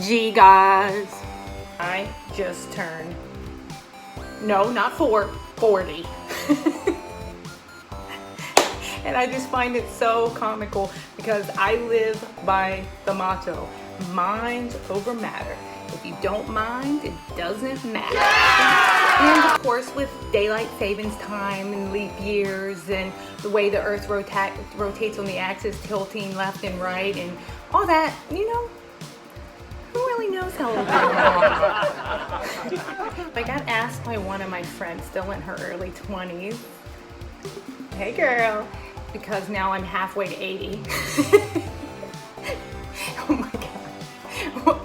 Gee, guys, I just turned, no, not 40. And I just find it so comical because I live by the motto, mind over matter. If you don't mind, it doesn't matter. And of course, with daylight savings time and leap years and the way the earth rotates on the axis, tilting left and right and all that, you know, who really knows how old I am? I got asked by one of my friends, still in her early 20s, hey girl, because now I'm halfway to 80. Oh my God.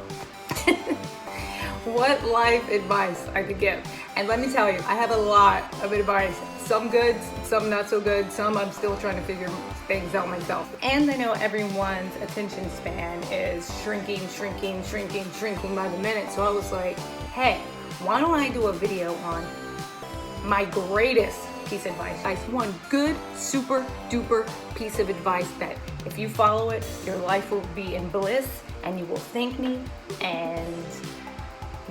What life advice I could give. And let me tell you, I have a lot of advice. Some good, some not so good, some I'm still trying to figure things out myself. And I know everyone's attention span is shrinking by the minute. So I was like, hey, why don't I do a video on my greatest piece of advice? One good, super duper piece of advice that if you follow it, your life will be in bliss and you will thank me and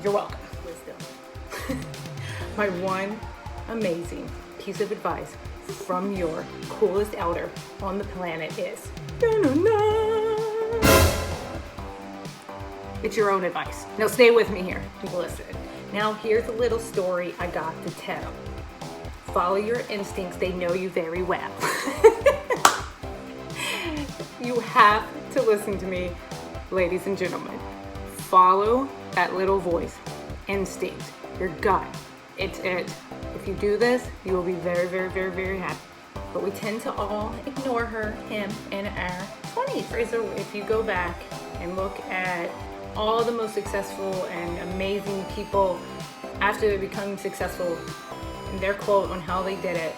you're welcome. Wisdom. My one amazing piece of advice from your coolest elder on the planet is, it's your own advice. Now stay with me here. Listen. Now here's a little story I got to tell. Follow your instincts. They know you very well. You have to listen to me, ladies and gentlemen. Follow that little voice, instinct, your gut. It's it. If you do this, you will be very happy. But we tend to all ignore him in our 20s. So if you go back and look at all the most successful and amazing people after they become successful, and their quote on how they did it,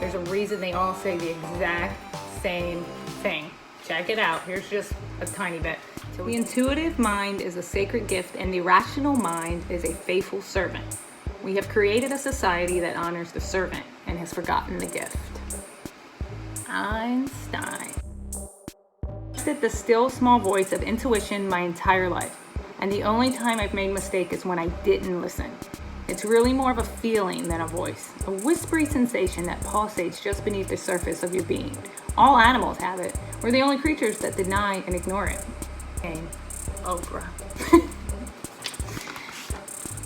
there's a reason they all say the exact same thing. Check it out. Here's just a tiny bit. The intuitive mind is a sacred gift and the rational mind is a faithful servant. We have created a society that honors the servant and has forgotten the gift. Einstein. I've trusted the still small voice of intuition my entire life, and the only time I've made a mistake is when I didn't listen. It's really more of a feeling than a voice, a whispery sensation that pulsates just beneath the surface of your being. All animals have it. We're the only creatures that deny and ignore it. Oprah.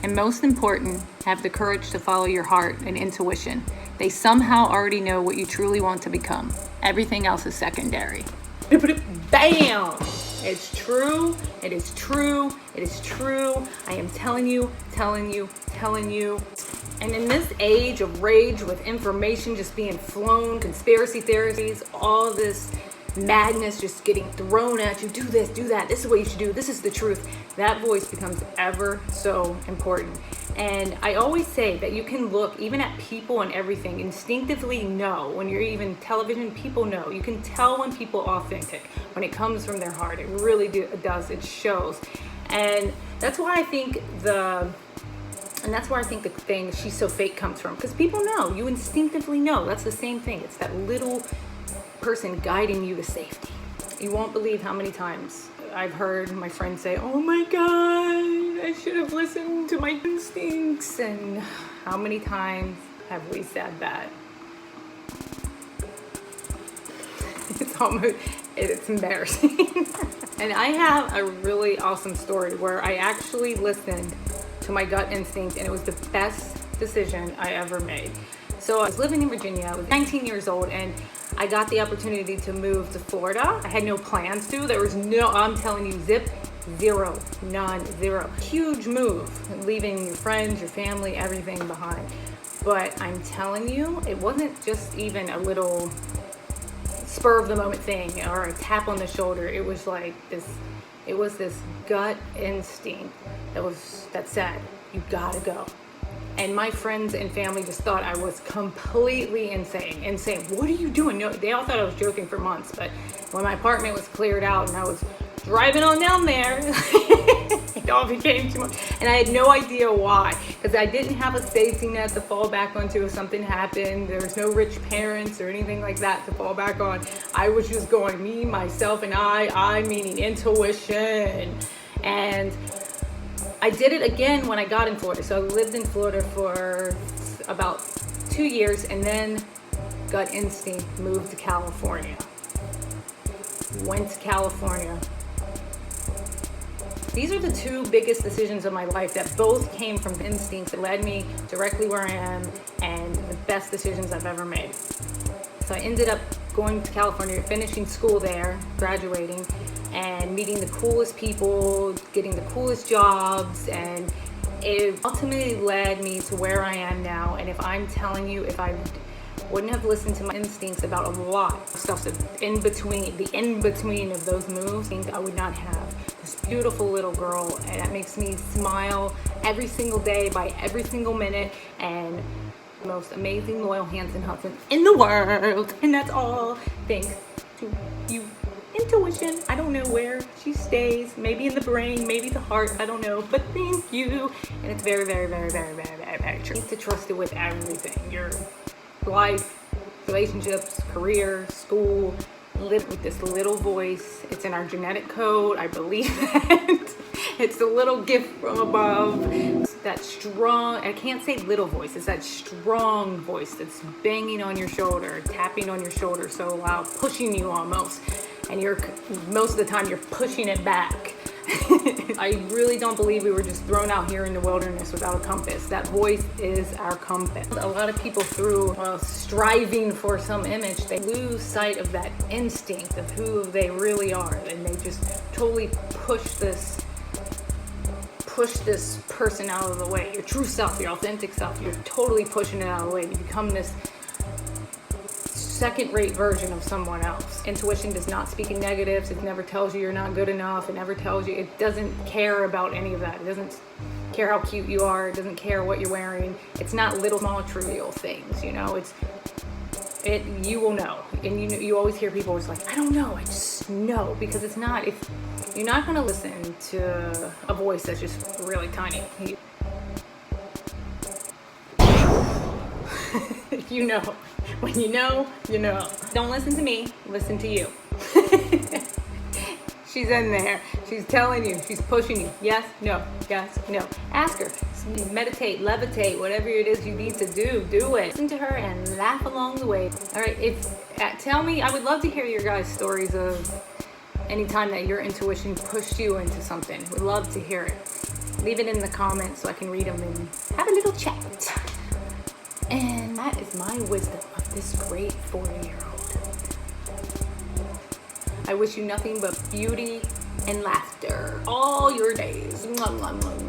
And most important, have the courage to follow your heart and intuition. They somehow already know what you truly want to become. Everything else is secondary. Bam! It's true. It is true. It is true. I am telling you. And in this age of rage with information just being flown, conspiracy theories, all this madness just getting thrown at you, do this, do that, this is what you should do, this is the truth, that voice becomes ever so important. And I always say that you can look even at people and everything, instinctively know. When you're even television, people know. You can tell when people are authentic, when it comes from their heart. It really does. It shows. And that's why I think the thing "she's so fake" comes from, because people know. You instinctively know. That's the same thing. It's that little person guiding you to safety. You won't believe how many times I've heard my friends say, oh my God, I should have listened to my instincts. And how many times have we said that? It's embarrassing. And I have a really awesome story where I actually listened to my gut instinct and it was the best decision I ever made. So I was living in Virginia. I was 19 years old and I got the opportunity to move to Florida. I had no plans to. There was I'm telling you, zero. Huge move, leaving your friends, your family, everything behind. But I'm telling you, it wasn't just even a little spur of the moment thing or a tap on the shoulder. It was like this gut instinct that said, you gotta go. And my friends and family just thought I was completely insane. What are you doing? No, they all thought I was joking for months, but when my apartment was cleared out and I was driving on down there, it all became too much. And I had no idea why, because I didn't have a safety net to fall back onto if something happened. There was no rich parents or anything like that to fall back on. I was just going me, myself, and I meaning intuition. And I did it again when I got in Florida. So I lived in Florida for about 2 years, and then gut instinct moved to California. Went to California. These are the two biggest decisions of my life that both came from instincts that led me directly where I am, and the best decisions I've ever made. So I ended up going to California, finishing school there, graduating, and meeting the coolest people, getting the coolest jobs, and it ultimately led me to where I am now. And if I'm telling you, if I wouldn't have listened to my instincts about a lot of stuff, so the in between of those moves, I would not have this beautiful little girl, and that makes me smile every single day by every single minute, and the most amazing, loyal Hanson husband in the world. And that's all thanks to you. Intuition. I don't know where she stays. Maybe in the brain, maybe the heart. I don't know. But thank you. And it's very, very, very, very, very, very, very true. You need to trust it with everything. Your life, relationships, career, school. Live with this little voice. It's in our genetic code. I believe that. It's a little gift from above. It's that strong, I can't say little voice, it's that strong voice that's banging on your shoulder, tapping on your shoulder so loud, pushing you almost. And you're, most of the time, you're pushing it back. I really don't believe we were just thrown out here in the wilderness without a compass. That voice is our compass. A lot of people, through striving for some image, they lose sight of that instinct of who they really are, and they just totally push this person out of the way. Your true self, your authentic self, you're totally pushing it out of the way. You become this second-rate version of someone else. Intuition does not speak in negatives. It never tells you you're not good enough. It never tells you, it doesn't care about any of that. It doesn't care how cute you are. It doesn't care what you're wearing. It's not little small trivial things, you know. You will know. And you always hear people always like, I don't know, I just know. Because it's not, if you're not going to listen to a voice that's just really tiny. You know. When you know, you know. Don't listen to me, listen to you. She's in there. She's telling you. She's pushing you. Yes, no, yes, no. Ask her. Meditate, levitate, whatever it is you need to do, do it. Listen to her and laugh along the way. All right, tell me, I would love to hear your guys' stories of any time that your intuition pushed you into something. Would love to hear it. Leave it in the comments so I can read them and have a little chat. And that is my wisdom of this great 40-year-old. I wish you nothing but beauty and laughter all your days. Mwah, mwah, mwah.